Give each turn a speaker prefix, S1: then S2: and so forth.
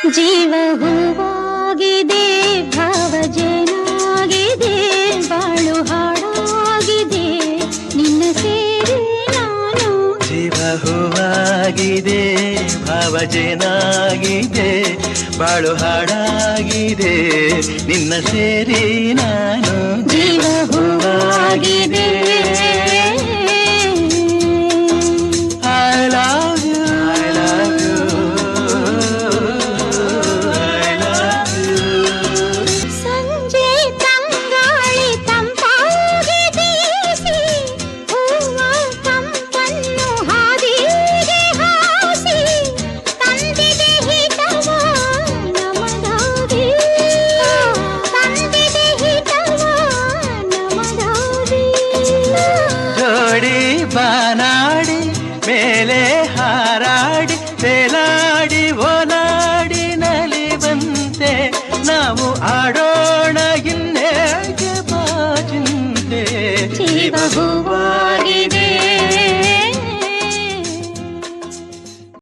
S1: ಜೀವ ಹೂವಾಗಿದೆ, ಭಾವಜನಾಗಿದೆ, ಬಾಳು ಹಾಡಾಗಿದೆ, ನಿನ್ನ ಸೇರಿ ನಾನು.
S2: ಜೀವ ಹೂವಾಗಿದೆ, ಭಾವಜನಾಗಿದೆ, ಬಾಳು ಹಾಡಾಗಿದೆ, ನಿನ್ನ ಸೇರಿ ನಾನು.
S1: ಜೀವ ಹೂವಾಗಿದೆ.